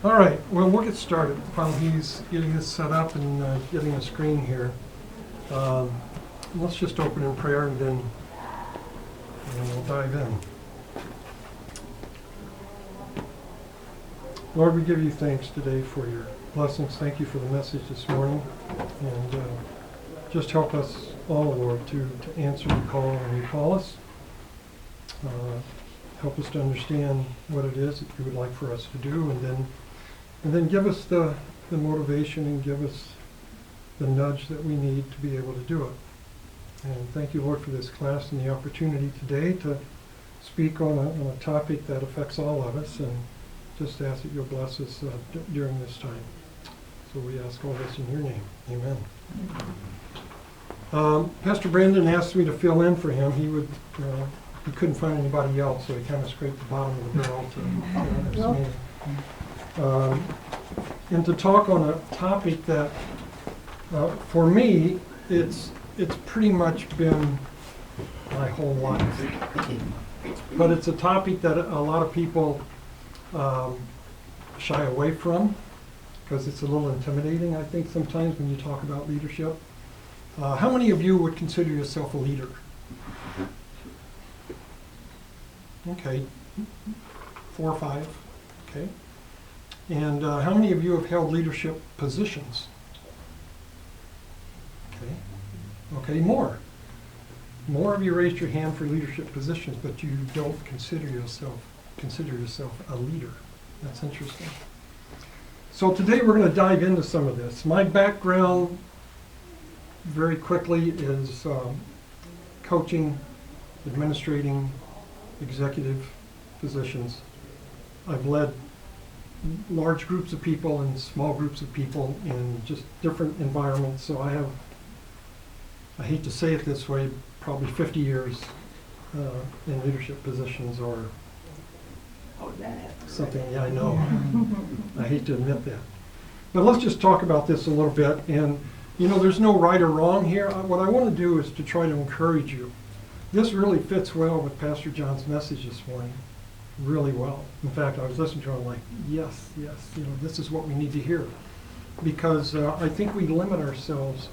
All right, well, we'll get started while he's getting this set up and getting a screen here. Let's just open in prayer and then we'll dive in. Lord, we give you thanks today for your blessings. Thank you for the message this morning. And just help us all, Lord, to answer the call when you call us. Help us to understand what it is that you would like for us to do, and then give us the motivation and give us the nudge that we need to be able to do it. And thank you, Lord, for this class and the opportunity today to speak on a topic that affects all of us, and just ask that you'll bless us during this time. So we ask all this in your name. Amen. Pastor Brandon asked me to fill in for him. He couldn't find anybody else, so he kind of scraped the bottom of the barrel to and to talk on a topic that, for me, it's pretty much been my whole life. But it's a topic that a lot of people shy away from because it's a little intimidating, I think, sometimes when you talk about leadership. How many of you would consider yourself a leader? Okay, 4 or 5, okay. And how many of you have held leadership positions? Okay, more. More of you raised your hand for leadership positions, but you don't consider yourself a leader. That's interesting. So today we're going to dive into some of this. My background, very quickly, is coaching, administrating, executive positions. I've led large groups of people and small groups of people in just different environments. So I hate to say it this way, probably 50 years in leadership positions or something. Yeah, I know. I hate to admit that. But let's just talk about this a little bit. And, there's no right or wrong here. What I want to do is to try to encourage you. This really fits well with Pastor John's message this morning, really well. In fact, I was listening to him like, yes, this is what we need to hear. Because I think we limit ourselves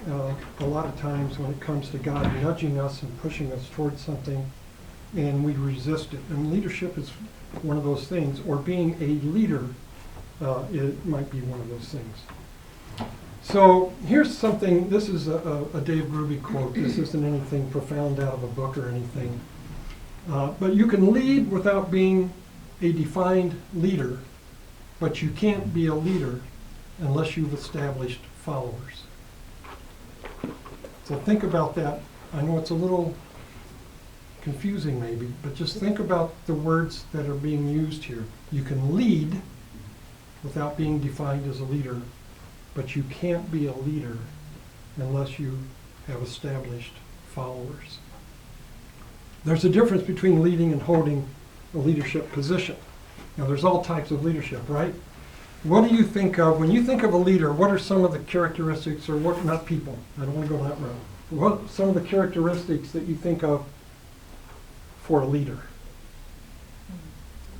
a lot of times when it comes to God nudging us and pushing us towards something, and we resist it. And leadership is one of those things, or being a leader, it might be one of those things. So here's something, this is a Dave Grube quote. This isn't anything profound out of a book or anything. But you can lead without being a defined leader, but you can't be a leader unless you've established followers. So think about that. I know it's a little confusing maybe, but just think about the words that are being used here. You can lead without being defined as a leader, but you can't be a leader unless you have established followers. There's a difference between leading and holding a leadership position. Now, there's all types of leadership, right? What do you think of, when you think of a leader, what are some of the characteristics, or what, not people, I don't want to go that route. What are some of the characteristics that you think of for a leader?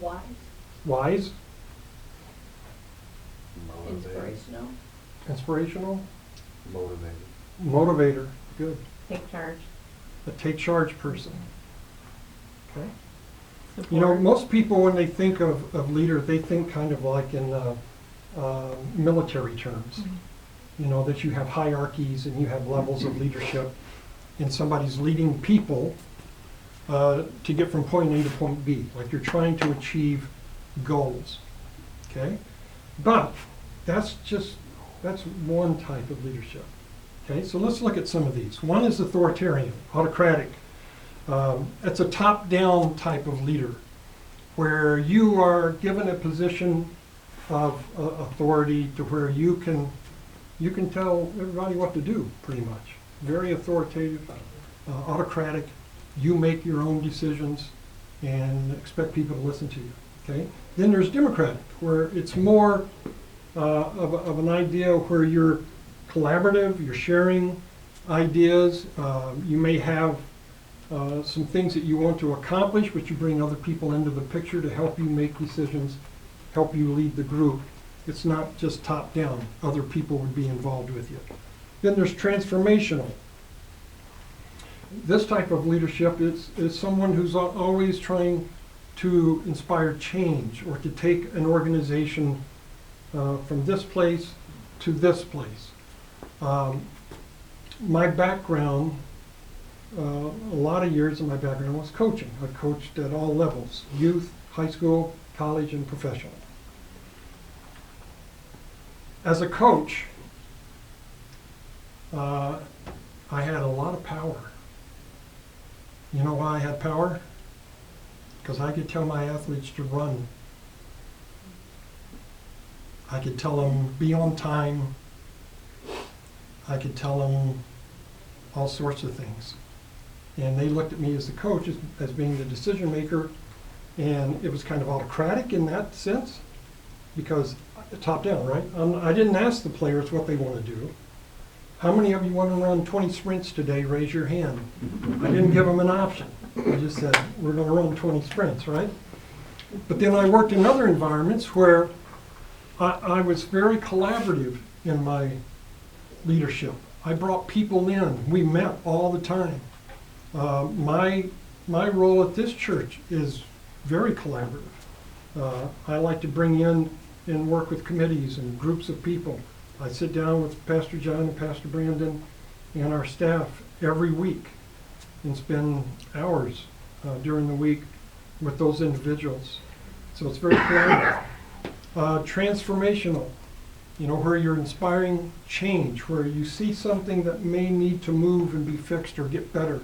Wise. Wise? Inspirational. Inspirational? Motivated. Motivator, good. Take charge. A take charge person. Okay. Support. Most people, when they think of leader, they think kind of like in military terms. Mm-hmm. That you have hierarchies and you have levels of leadership, and somebody's leading people to get from point A to point B, like you're trying to achieve goals. Okay? But that's one type of leadership. Okay, so let's look at some of these. One is authoritarian, autocratic. It's a top-down type of leader where you are given a position of authority to where you can tell everybody what to do, pretty much. Very authoritative, autocratic. You make your own decisions and expect people to listen to you. Okay. Then there's democratic, where it's more of an idea where you're collaborative, you're sharing ideas. You may have some things that you want to accomplish, but you bring other people into the picture to help you make decisions. help you lead the group. It's not just top down. Other people would be involved with you. Then there's transformational. This type of leadership is someone who's always trying to inspire change or to take an organization from this place to this place. My background, a lot of years of my background was coaching. I coached at all levels, youth, high school, college, and professional. As a coach, I had a lot of power. You know why I had power? Because I could tell my athletes to run. I could tell them be on time. I could tell them all sorts of things. And they looked at me as the coach as being the decision maker, and it was kind of autocratic in that sense, because top down, right? I didn't ask the players what they want to do. How many of you want to run 20 sprints today? Raise your hand. I didn't give them an option. I just said, we're going to run 20 sprints, right? But then I worked in other environments where I was very collaborative in my leadership. I brought people in. We met all the time. My role at this church is very collaborative. I like to bring in and work with committees and groups of people. I sit down with Pastor John and Pastor Brandon and our staff every week and spend hours during the week with those individuals. So it's very collaborative. Transformational, you know, where you're inspiring change, where you see something that may need to move and be fixed or get better.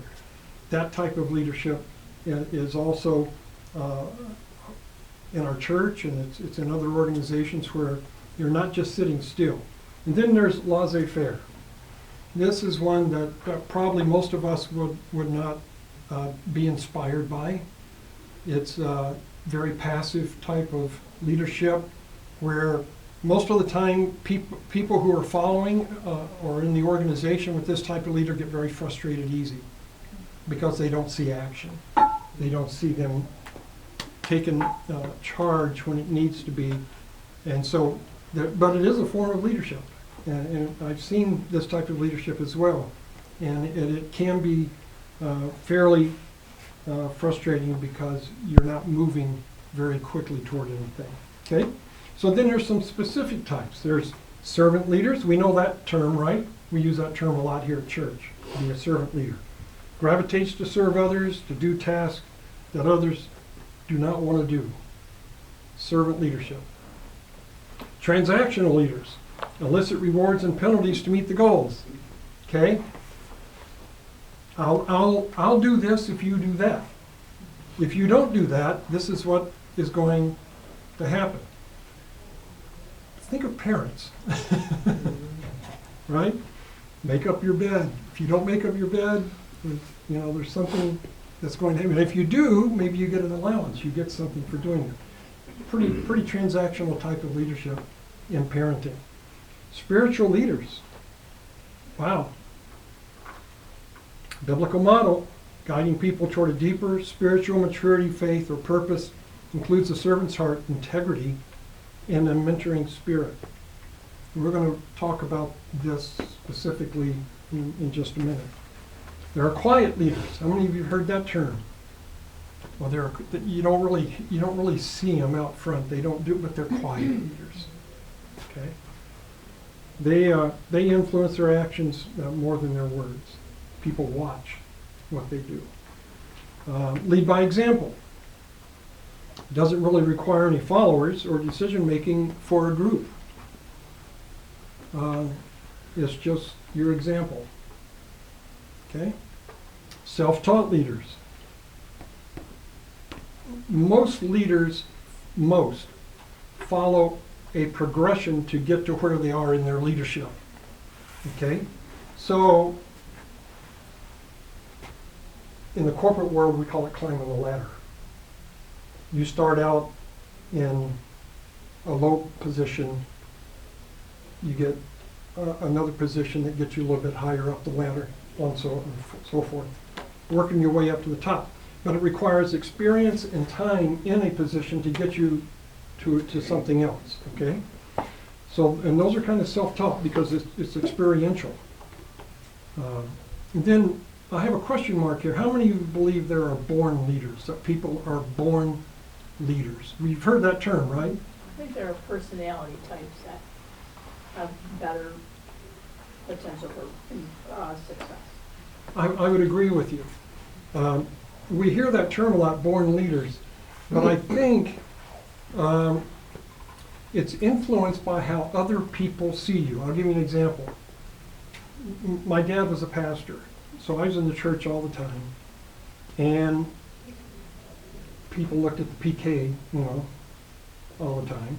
That type of leadership is also in our church, and it's in other organizations where you're not just sitting still. And then there's laissez-faire. This is one that probably most of us would not be inspired by. It's a very passive type of leadership where most of the time people who are following or in the organization with this type of leader get very frustrated easy because they don't see action. They don't see them taking charge when it needs to be. And so, but it is a form of leadership. And I've seen this type of leadership as well. And it can be fairly frustrating because you're not moving very quickly toward anything. Okay? So then there's some specific types. There's servant leaders. We know that term, right? We use that term a lot here at church, be a servant leader. Gravitates to serve others, to do tasks that others do not want to do. Servant leadership. Transactional leaders. Elicit rewards and penalties to meet the goals. Okay? I'll do this if you do that. If you don't do that, this is what is going to happen. Think of parents, right? Make up your bed. If you don't make up your bed, you know, there's something that's going to happen. If you do, maybe you get an allowance. You get something for doing it. Pretty transactional type of leadership in parenting. Spiritual leaders. Wow. Biblical model, guiding people toward a deeper spiritual maturity, faith, or purpose, includes a servant's heart, integrity, and a mentoring spirit. And we're going to talk about this specifically in just a minute. There are quiet leaders. How many of you have heard that term? Well, you don't really see them out front. They don't do it, but they're quiet leaders. Okay. They influence their actions more than their words. People watch what they do. Lead by example. Doesn't really require any followers or decision making for a group. It's just your example. Okay? Self-taught leaders. Most leaders, follow a progression to get to where they are in their leadership. Okay? So, in the corporate world, we call it climbing the ladder. You start out in a low position, you get another position that gets you a little bit higher up the ladder, and so forth, working your way up to the top. But it requires experience and time in a position to get you to something else, okay? So, and those are kind of self-taught because it's experiential. And then I have a question mark here. How many of you believe there are born leaders, that people are born leaders? We've heard that term, right? I think there are personality types that have better potential for success. I would agree with you. We hear that term a lot, born leaders, but I think it's influenced by how other people see you. I'll give you an example. My dad was a pastor, so I was in the church all the time, and people looked at the PK, all the time,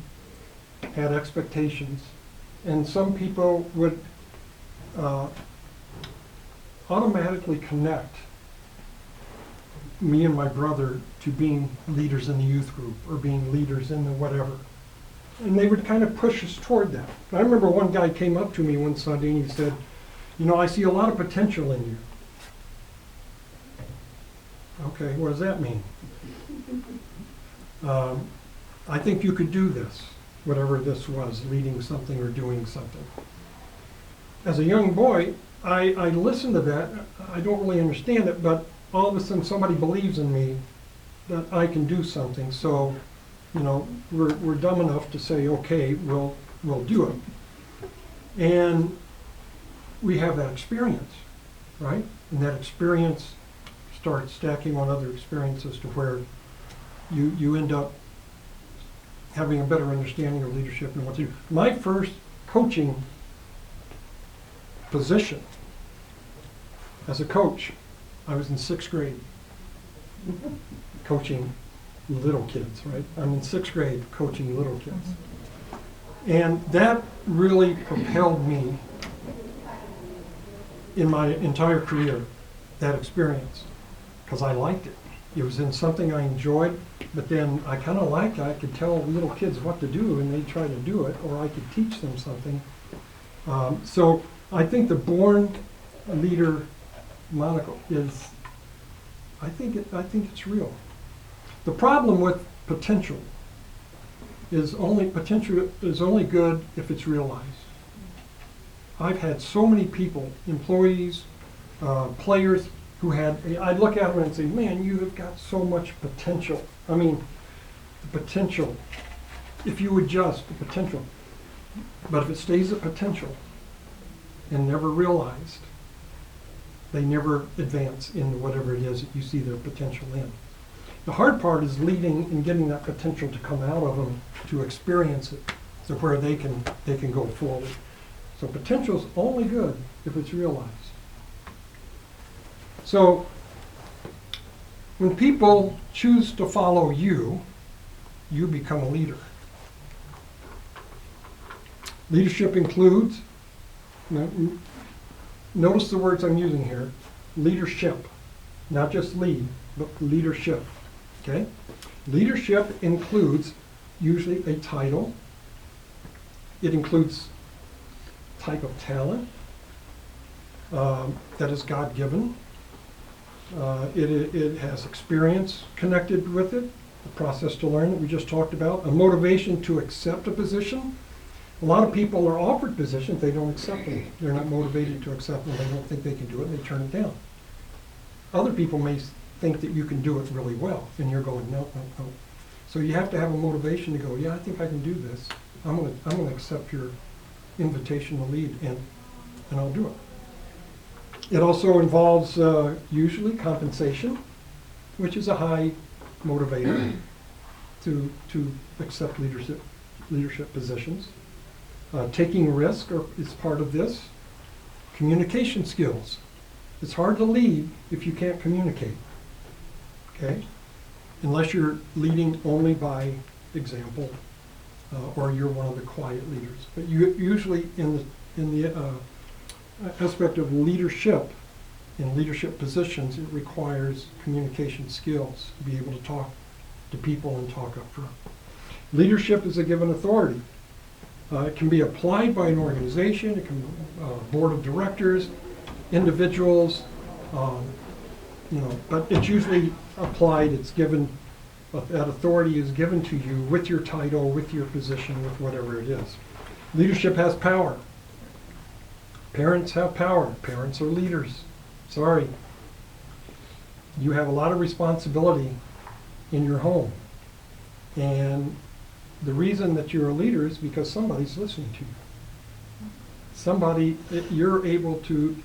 had expectations, and some people would automatically connect me and my brother to being leaders in the youth group or being leaders in the whatever. And they would kind of push us toward that. I remember one guy came up to me one Sunday and he said, I see a lot of potential in you. Okay, what does that mean? I think you could do this, whatever this was, leading something or doing something. As a young boy, I listened to that. I don't really understand it, but all of a sudden somebody believes in me that I can do something. So, we're dumb enough to say, okay, we'll do it. And we have that experience, right? And that experience starts stacking on other experiences to where you end up having a better understanding of leadership and what to do. My first coaching position as a coach, I was in 6th grade, coaching little kids, right? I'm in 6th grade coaching little kids. And that really propelled me in my entire career, that experience, because I liked it. It was in something I enjoyed, but then I kind of liked it. I could tell little kids what to do and they try to do it, or I could teach them something. So I think the born leader moniker is, I think it's real. The problem with potential is potential is only good if it's realized. I've had so many people, employees, players, who I'd look at them and say, man, you have got so much potential. I mean, the potential, if you adjust the potential. But if it stays at potential and never realized, they never advance in whatever it is that you see their potential in. The hard part is leading and getting that potential to come out of them to experience it, so where they can go forward. So potential is only good if it's realized. So when people choose to follow you, you become a leader. Leadership includes, notice the words I'm using here, leadership, not just lead, but leadership, okay? Leadership includes usually a title. It includes type of talent that is God-given. It has experience connected with it, the process to learn that we just talked about, a motivation to accept a position. A lot of people are offered positions, they don't accept them. They're not motivated to accept them, they don't think they can do it, and they turn it down. Other people may think that you can do it really well, and you're going, no, no, no. So you have to have a motivation to go, yeah, I think I can do this. I'm gonna accept your invitation to lead, and I'll do it. It also involves usually compensation, which is a high motivator to accept leadership positions. Taking risk is part of this. Communication skills. It's hard to lead if you can't communicate, okay? Unless you're leading only by example, or you're one of the quiet leaders. But you usually in the aspect of leadership, in leadership positions, it requires communication skills to be able to talk to people and talk up front. Leadership is a given authority. It can be applied by an organization, it can board of directors, individuals, but it's usually applied, it's given but that authority is given to you with your title, with your position, with whatever it is. Leadership has power. Parents have power. Parents are leaders. Sorry. You have a lot of responsibility in your home. And the reason that you're a leader is because somebody's listening to you. Somebody, you're able to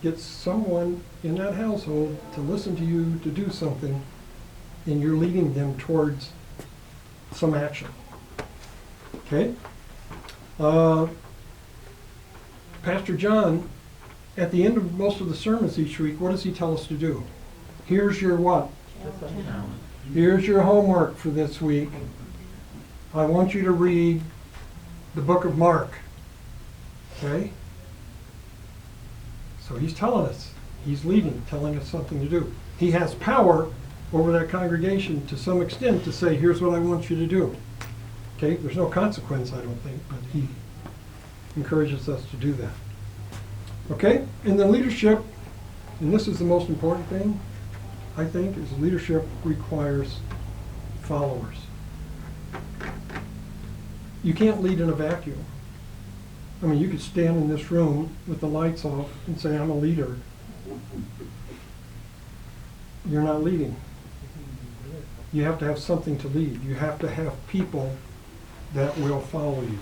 get someone in that household to listen to you to do something, and you're leading them towards some action. Okay? Pastor John, at the end of most of the sermons each week, what does he tell us to do? Here's your what? Here's your homework for this week. I want you to read the book of Mark. Okay? So he's telling us, he's leading, telling us something to do. He has power over that congregation to some extent to say, here's what I want you to do. Okay? There's no consequence, I don't think, but he encourages us to do that. Okay? And then leadership, and this is the most important thing, I think, is leadership requires followers. You can't lead in a vacuum. I mean, you could stand in this room with the lights off and say, I'm a leader. You're not leading. You have to have something to lead. You have to have people that will follow you.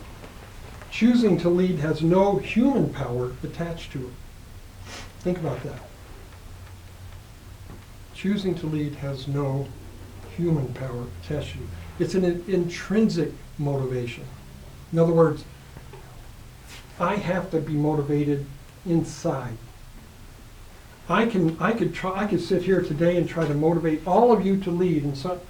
Choosing to lead has no human power attached to it. Think about that. Choosing to lead has no human power attached to it. It's an intrinsic motivation. In other words, I have to be motivated inside. I could sit here today and try to motivate all of you to lead, and so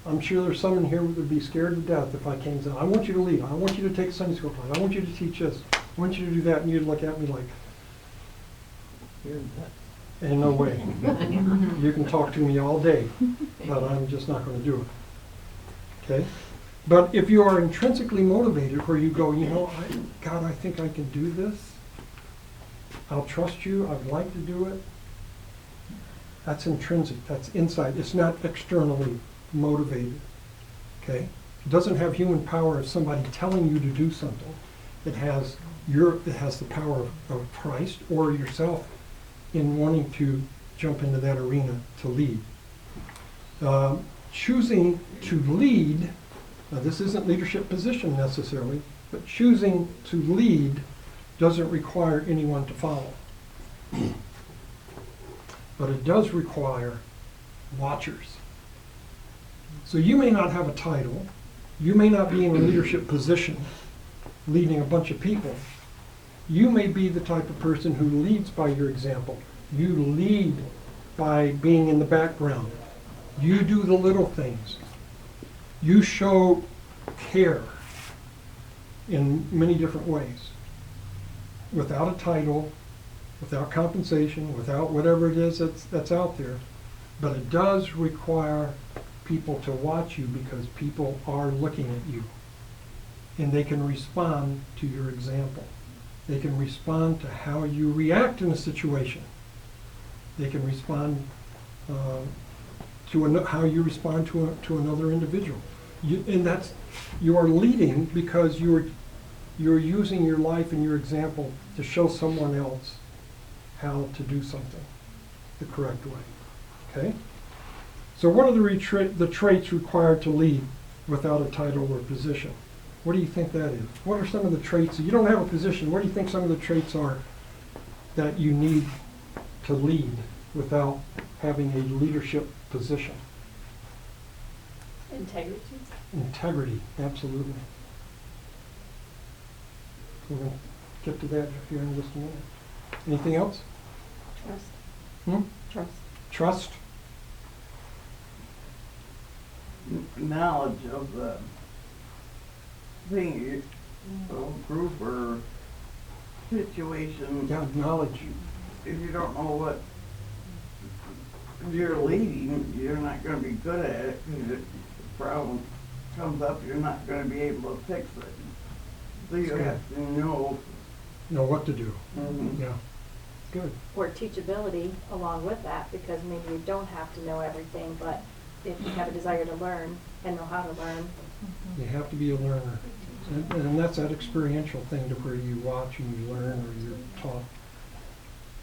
I'm sure there's some in here who would be scared to death if I came and said, I want you to lead, I want you to take a Sunday school class, I want you to teach this, I want you to do that, and you'd look at me like, ain't no way. You can talk to me all day, but I'm just not going to do it. Okay? But if you are intrinsically motivated, where you go, you know, God, I think I can do this, I'll trust you, I'd like to do it, that's intrinsic, that's inside. It's not externally motivated. Okay? It doesn't have human power of somebody telling you to do something. It has the power of Christ or yourself in wanting to jump into that arena to lead. Choosing to lead, now this isn't leadership position necessarily, but choosing to lead doesn't require anyone to follow. But it does require watchers. So you may not have a title, you may not be in a leadership position leading a bunch of people. You may be the type of person who leads by your example. You lead by being in the background. You do the little things. You show care in many different ways. Without a title, without compensation, without whatever it is that's out there. But it does require people to watch you because people are looking at you. And they can respond to your example. They can respond to how you react in a situation. They can respond to how you respond to another individual. You are leading because you're using your life and your example to show someone else how to do something the correct way. Okay? So what are the traits required to lead without a title or position? What do you think that is? What are some of the traits? You don't have a position. What do you think some of the traits are that you need to lead without having a leadership position? Integrity. Integrity, absolutely. We're going to get to that here in just a minute. Anything else? Trust. Trust. Trust. Knowledge of the thing, group or situation. Yeah, knowledge. If you don't know what you're leading, you're not going to be good at it. If the problem comes up, you're not going to be able to fix it. So you have to know what to do. Mm-hmm. Yeah. Good. Or teachability along with that, because maybe you don't have to know everything, but if you have a desire to learn and know how to learn. You have to be a learner. And that's that experiential thing to where you watch and you learn or you're taught.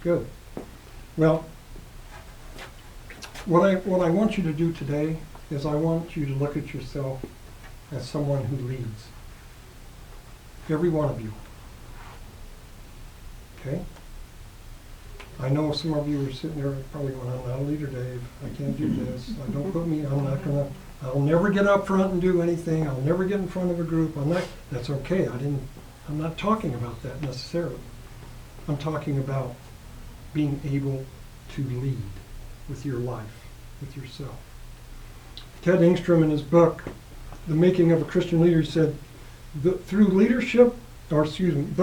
Good. Well, what I want you to do today is I want you to look at yourself as someone who leads. Every one of you. Okay? I know some of you are sitting there probably going, I'm not a leader, Dave. I can't do this. Don't put me, I'll never get up front and do anything. I'll never get in front of a group. That's okay. I'm not talking about that necessarily. I'm talking about being able to lead with your life, with yourself. Ted Engstrom in his book, The Making of a Christian Leader, said, though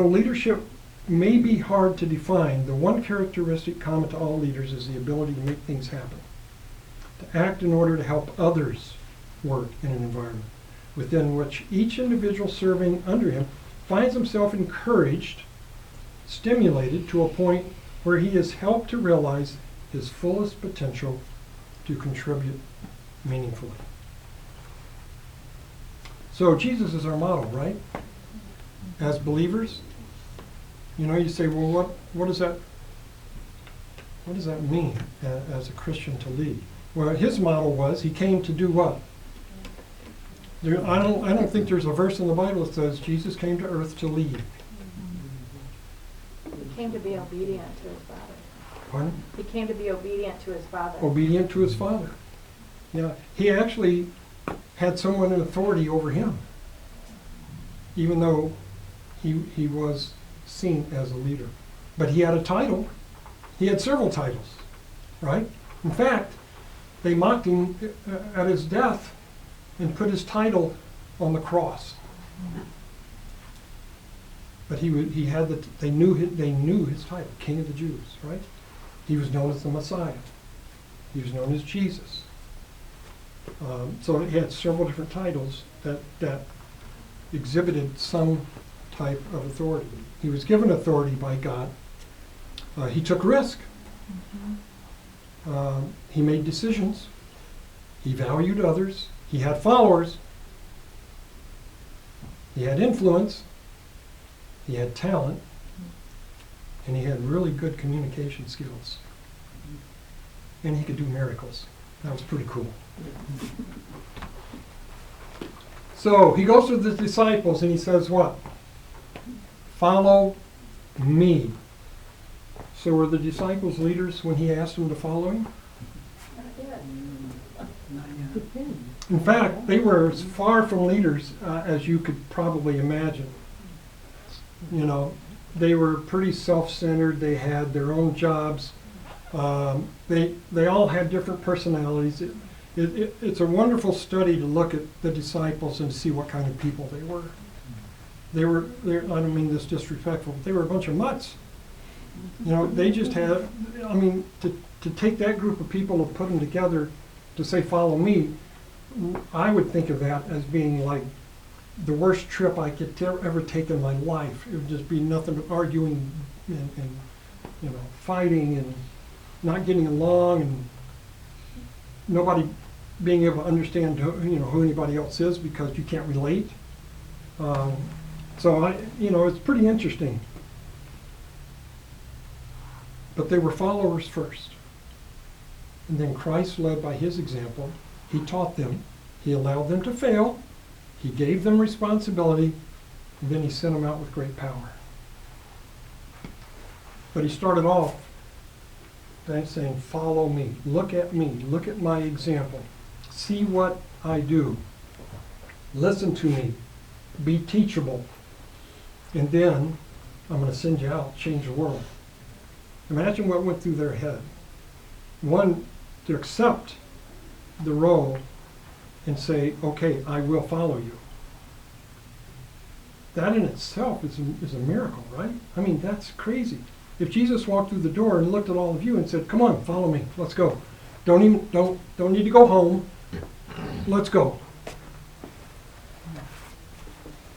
leadership may be hard to define, the one characteristic common to all leaders is the ability to make things happen, to act in order to help others work in an environment within which each individual serving under him finds himself encouraged, stimulated to a point where he is helped to realize his fullest potential to contribute meaningfully. So Jesus is our model, right? As believers, you say, well, what does that mean as a Christian to lead? Well, his model was he came to do what? I don't think there's a verse in the Bible that says Jesus came to earth to lead. He came to be obedient to his Father. Pardon? He came to be obedient to his Father. Obedient to his Father. Yeah, he actually had someone in authority over him, even though he was seen as a leader. But he had a title. He had several titles, right? In fact, they mocked him at his death and put his title on the cross. But they knew his title, King of the Jews, right? He was known as the Messiah. He was known as Jesus. So he had several different titles that exhibited some type of authority. He was given authority by God. He took risk. He made decisions. He valued others. He had followers. He had influence. He had talent. And he had really good communication skills. And he could do miracles. That was pretty cool. So he goes to the disciples and he says what? Follow me. So were the disciples leaders when he asked them to follow him? In fact, they were as far from leaders as you could probably imagine. They were pretty self-centered. They had their own jobs. They all had different personalities. It's a wonderful study to look at the disciples and see what kind of people they were. I don't mean this disrespectful, but they were a bunch of mutts. They just had, to take that group of people and put them together to say, follow me, I would think of that as being like the worst trip I could ever take in my life. It would just be nothing but arguing and fighting and not getting along and nobody being able to understand who anybody else is because you can't relate. So it's pretty interesting. But they were followers first. And then Christ led by his example. He taught them. He allowed them to fail. He gave them responsibility. And then he sent them out with great power. But he started off by saying, follow me. Look at me. Look at my example. See what I do. Listen to me. Be teachable. And then I'm going to send you out, change the world. Imagine what went through their head. One, to accept the role and say, okay, I will follow you. That in itself is a miracle, right? That's crazy. If Jesus walked through the door and looked at all of you and said, come on, follow me, let's go. Don't need to go home. Let's go.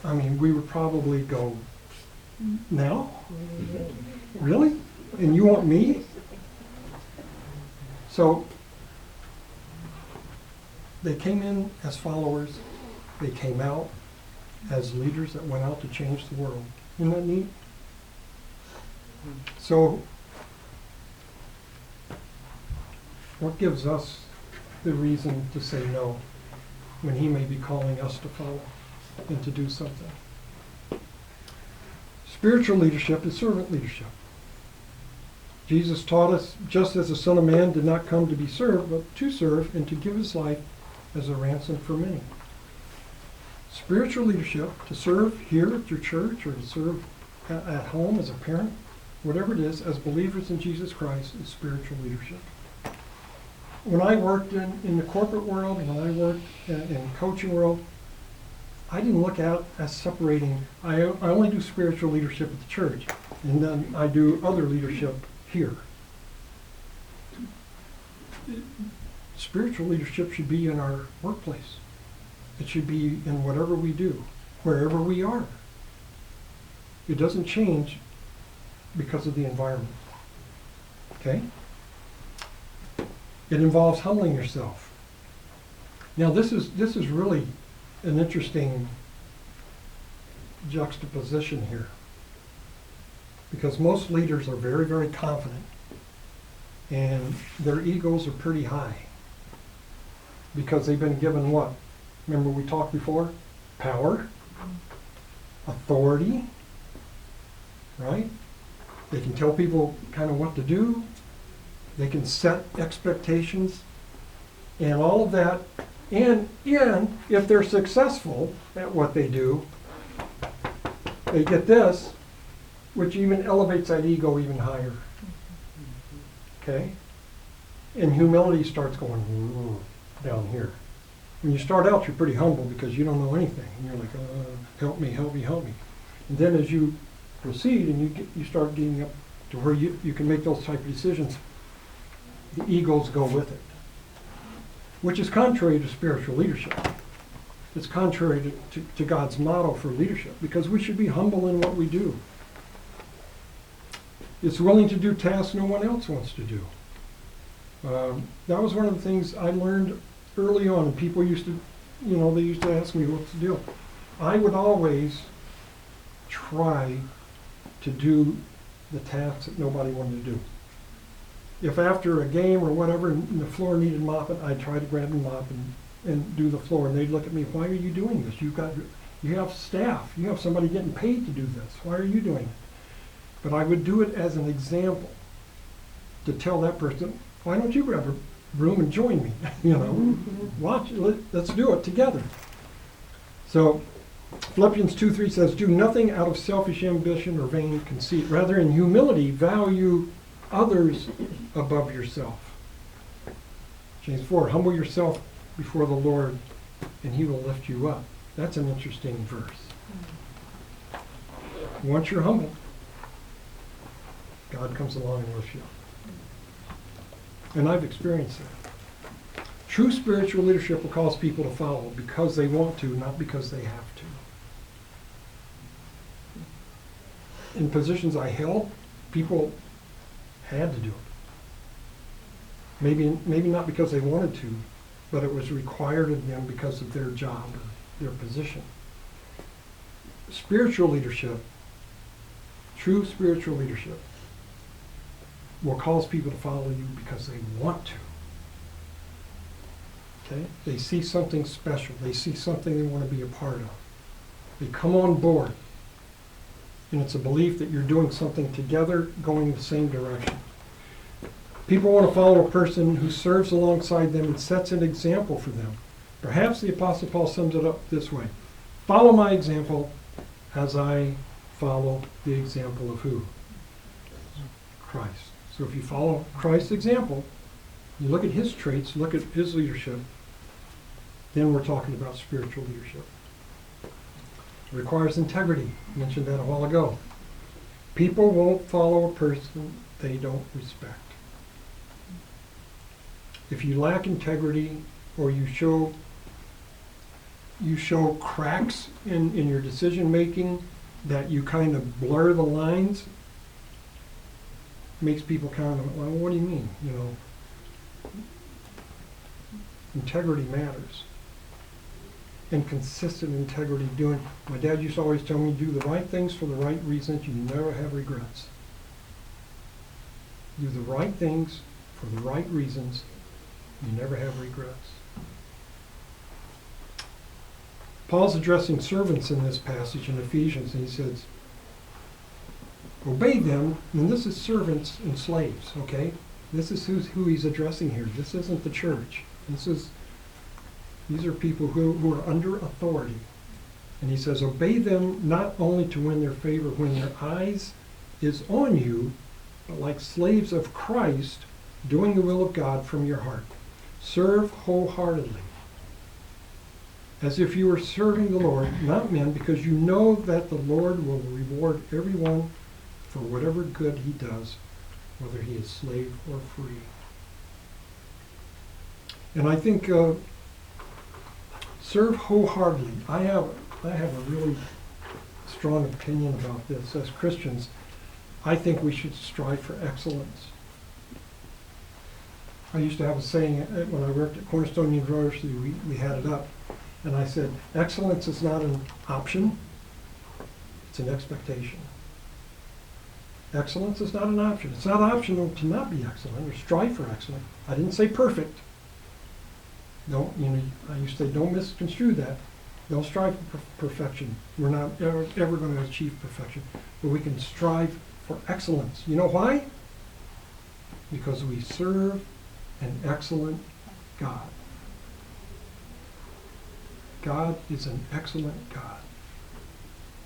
We would probably go, now? Really? And you want me? So, They came in as followers. They came out as leaders that went out to change the world. Isn't that neat? So, what gives us the reason to say no when he may be calling us to follow and to do something? Spiritual leadership is servant leadership. Jesus taught us, just as the Son of Man did not come to be served, but to serve and to give his life as a ransom for many. Spiritual leadership, to serve here at your church or to serve at home as a parent, whatever it is, as believers in Jesus Christ, is spiritual leadership. When I worked in the corporate world, when I worked in coaching world, I didn't look at as separating. I only do spiritual leadership at the church, and then I do other leadership here. Spiritual leadership should be in our workplace. It should be in whatever we do, wherever we are. It doesn't change because of the environment. Okay? It involves humbling yourself. Now this is really an interesting juxtaposition here. Because most leaders are very, very confident and their egos are pretty high. Because they've been given what? Remember we talked before? Power, authority, right? They can tell people kind of what to do. They can set expectations and all of that. And if they're successful at what they do, they get this, which even elevates that ego even higher. Okay? And humility starts going down here. When you start out, you're pretty humble because you don't know anything. And you're like, help me, help me, help me. And then as you proceed and you start getting up to where you can make those type of decisions, the egos go with it. Which is contrary to spiritual leadership. It's contrary to God's motto for leadership, because we should be humble in what we do. It's willing to do tasks no one else wants to do. That was one of the things I learned early on, and people used to, they used to ask me what's the deal. I would always try to do the tasks that nobody wanted to do. If after a game or whatever, and the floor needed mopping, I'd try to grab the mop and do the floor, and they'd look at me, why are you doing this? You have staff, you have somebody getting paid to do this. Why are you doing it? But I would do it as an example to tell that person, why don't you grab a broom and join me? Watch, let's do it together. So Philippians 2:3 says, do nothing out of selfish ambition or vain conceit. Rather, in humility, value others above yourself. James 4, humble yourself before the Lord, and he will lift you up. That's an interesting verse. Once you're humble, God comes along and lifts you up. And I've experienced that. True spiritual leadership will cause people to follow because they want to, not because they have to. In positions I held, people had to do it. Maybe not because they wanted to, but it was required of them because of their job or their position. Spiritual leadership, true spiritual leadership, will cause people to follow you because they want to. Okay? They see something special. They see something they want to be a part of. They come on board. And it's a belief that you're doing something together, going the same direction. People want to follow a person who serves alongside them and sets an example for them. Perhaps the Apostle Paul sums it up this way. Follow my example as I follow the example of who? Christ. So if you follow Christ's example, you look at his traits, look at his leadership, then we're talking about spiritual leadership. It requires integrity. I mentioned that a while ago. People won't follow a person they don't respect. If you lack integrity or you show cracks in your decision making, that you kind of blur the lines, makes people kind of, well, what do you mean? Integrity matters. And consistent integrity doing. My dad used to always tell me, do the right things for the right reasons, you never have regrets. Do the right things for the right reasons, you never have regrets. Paul's addressing servants in this passage in Ephesians, and he says, obey them, and this is servants and slaves, okay? This is who he's addressing here. This isn't the church. These are people who are under authority. And he says, obey them not only to win their favor when their eyes is on you, but like slaves of Christ, doing the will of God from your heart. Serve wholeheartedly, as if you were serving the Lord, not men, because you know that the Lord will reward everyone for whatever good he does, whether he is slave or free. And I think serve wholeheartedly. I have a really strong opinion about this. As Christians, I think we should strive for excellence. I used to have a saying when I worked at Cornerstone University, we had it up, and I said, excellence is not an option, it's an expectation. Excellence is not an option. It's not optional to not be excellent or strive for excellence. I didn't say perfect. I used to say, don't misconstrue that. Don't strive for perfection. We're not ever going to achieve perfection. But we can strive for excellence. You know why? Because we serve an excellent God. God is an excellent God.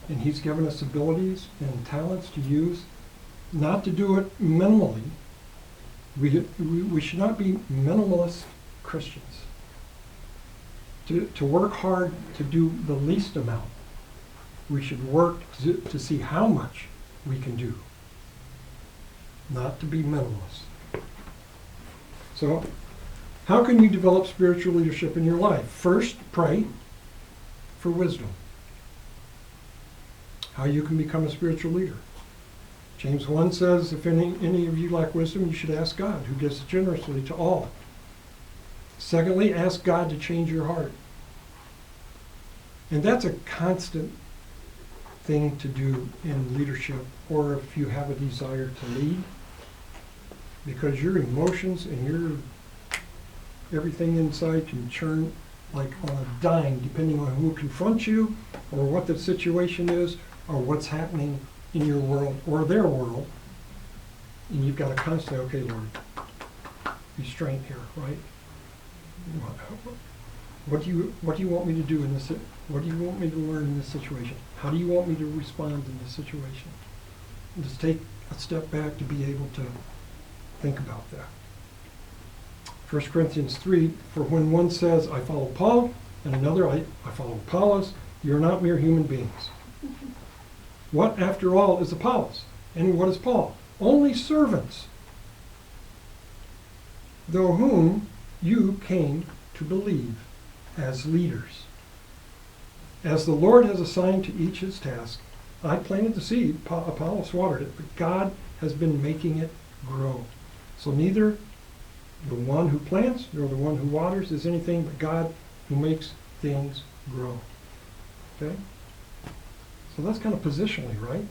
And he's given us abilities and talents to use, not to do it minimally. We should not be minimalist Christians. To work hard to do the least amount. We should work to see how much we can do, not to be minimalist. So, how can you develop spiritual leadership in your life? First, pray for wisdom. How you can become a spiritual leader. James 1 says, if any of you lack wisdom, you should ask God, who gives generously to all. Secondly, ask God to change your heart. And that's a constant thing to do in leadership, or if you have a desire to lead, because your emotions and your everything inside can churn like on a dime, depending on who confronts you, or what the situation is, or what's happening in your world or their world. And you've got to constantly, okay, Lord, restraint here, right? What do you want me to do in this? What do you want me to learn in this situation? How do you want me to respond in this situation? And just take a step back to be able to think about that. 1 Corinthians 3, for when one says, I follow Paul, and another, I follow Apollos, you're not mere human beings. What, after all, is Apollos? And what is Paul? Only servants, through whom you came to believe as leaders. As the Lord has assigned to each his task, I planted the seed, Apollos watered it, but God has been making it grow. So neither the one who plants nor the one who waters is anything but God who makes things grow. Okay? So that's kind of positionally, right?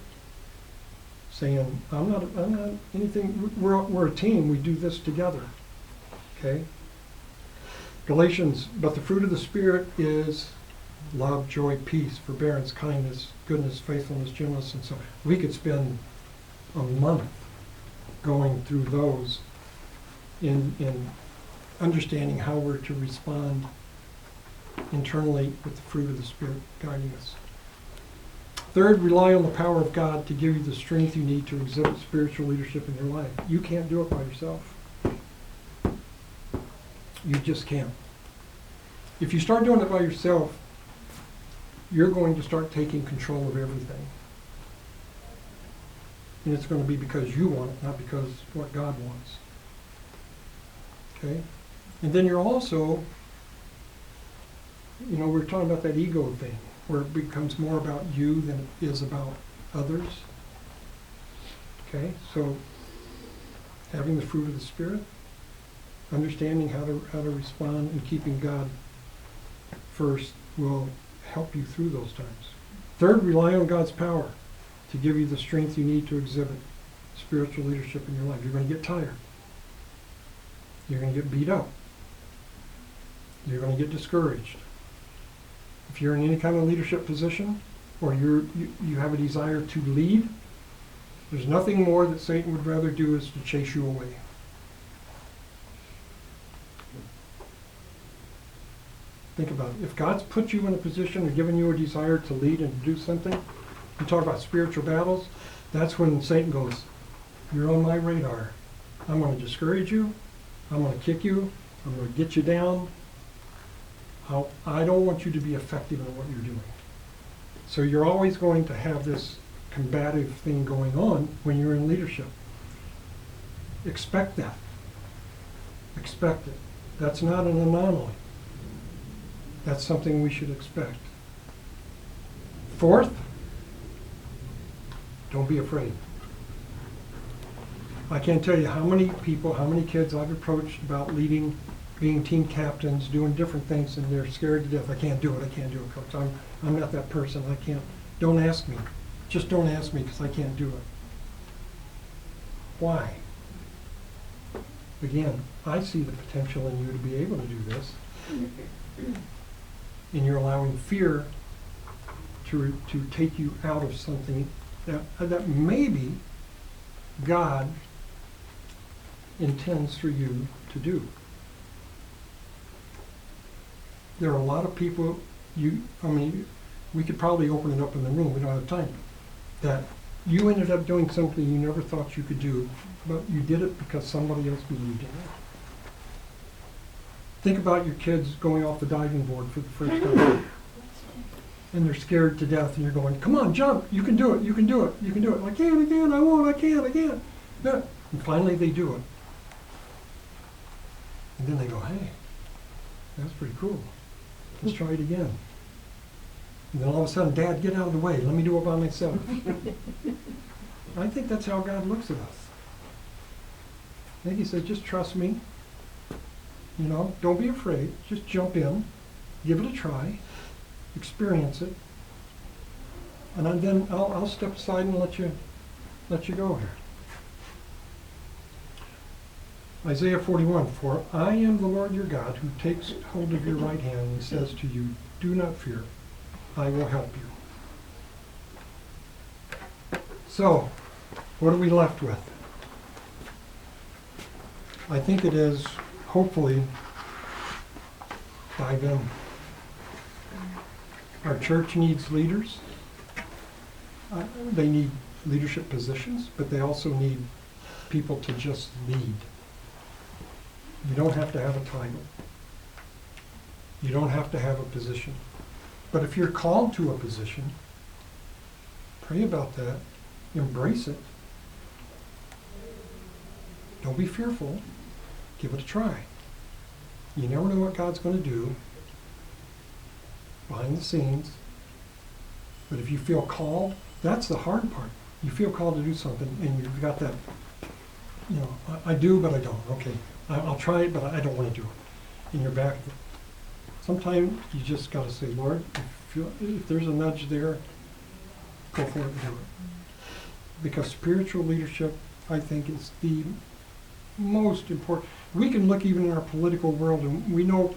Saying, I'm not anything, we're a team, we do this together. Okay? Galatians, but the fruit of the Spirit is love, joy, peace, forbearance, kindness, goodness, faithfulness, gentleness, and so on. We could spend a month going through those in understanding how we're to respond internally with the fruit of the Spirit guiding us. Third, rely on the power of God to give you the strength you need to exhibit spiritual leadership in your life. You can't do it by yourself. You just can't. If you start doing it by yourself, you're going to start taking control of everything. And it's going to be because you want it, not because what God wants. Okay? And then you're also, we're talking about that ego thing, where it becomes more about you than it is about others. Okay? So, having the fruit of the Spirit, understanding how to respond and keeping God first will help you through those times. Third, rely on God's power to give you the strength you need to exhibit spiritual leadership in your life. You're going to get tired. You're going to get beat up. You're going to get discouraged. If you're in any kind of leadership position, or you have a desire to lead, there's nothing more that Satan would rather do is to chase you away. Think about it. If God's put you in a position or given you a desire to lead and to do something, you talk about spiritual battles, that's when Satan goes, you're on my radar. I'm going to discourage you. I'm going to kick you. I'm going to get you down. I don't want you to be effective in what you're doing. So you're always going to have this combative thing going on when you're in leadership. Expect that. Expect it. That's not an anomaly. That's something we should expect. Fourth, don't be afraid. I can't tell you how many people, how many kids I've approached about leading, being team captains, doing different things, and they're scared to death. I can't do it, Coach. I'm not that person. I can't. Don't ask me. Just don't ask me because I can't do it. Why? Again, I see the potential in you to be able to do this. And you're allowing fear to take you out of something that maybe God intends for you to do. There are a lot of people, we could probably open it up in the room, we don't have time, that you ended up doing something you never thought you could do, but you did it because somebody else believed in it. Think about your kids going off the diving board for the first time. And they're scared to death, and you're going, come on, jump, you can do it, you can do it, you can do it. I can't again, I won't, I can't. Yeah. And finally they do it. And then they go, hey, that's pretty cool. Let's try it again. And then all of a sudden, Dad, get out of the way, let me do it by myself. I think that's how God looks at us. I think he says, just trust me. Don't be afraid, just jump in, give it a try, experience it, and then I'll step aside and let you go here. Isaiah 41, for I am the Lord your God who takes hold of your right hand and says to you, do not fear, I will help you. So, what are we left with? I think it is, hopefully, dive in. Our church needs leaders. They need leadership positions, but they also need people to just lead. You don't have to have a title. You don't have to have a position. But if you're called to a position, pray about that. Embrace it. Don't be fearful. Give it a try. You never know what God's going to do behind the scenes. But if you feel called, that's the hard part. You feel called to do something, and you've got that, I do, but I don't. Okay, I'll try it, but I don't want to do it. And you're back. Sometimes you just got to say, Lord, if there's a nudge there, go for it and do it. Because spiritual leadership, I think, is the most important. We can look even in our political world, and we know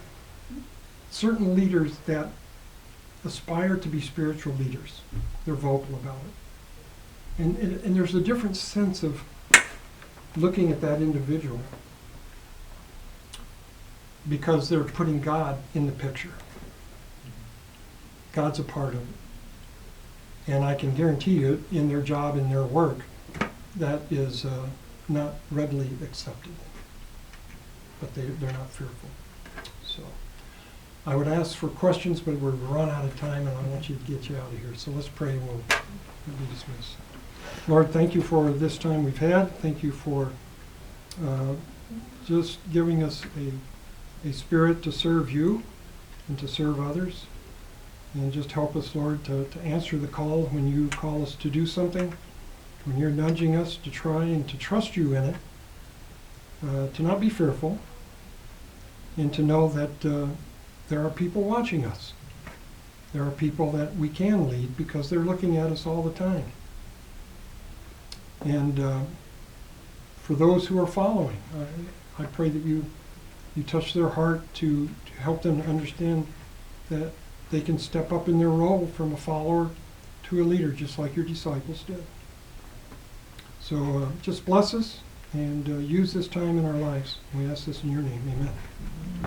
certain leaders that aspire to be spiritual leaders. They're vocal about it. And there's a different sense of looking at that individual because they're putting God in the picture. God's a part of it. And I can guarantee you, in their job, in their work, that is not readily accepted. But they're not fearful. So I would ask for questions, but we're run out of time, and I want you to get you out of here. So let's pray, and we'll be dismissed. Lord, thank you for this time we've had. Thank you for just giving us a spirit to serve you and to serve others. And just help us, Lord, to answer the call when you call us to do something, when you're nudging us to try and to trust you in it, to not be fearful, and to know that there are people watching us. There are people that we can lead because they're looking at us all the time. And for those who are following, I pray that you touch their heart to help them to understand that they can step up in their role from a follower to a leader, just like your disciples did. So just bless us and use this time in our lives. We ask this in your name. Amen.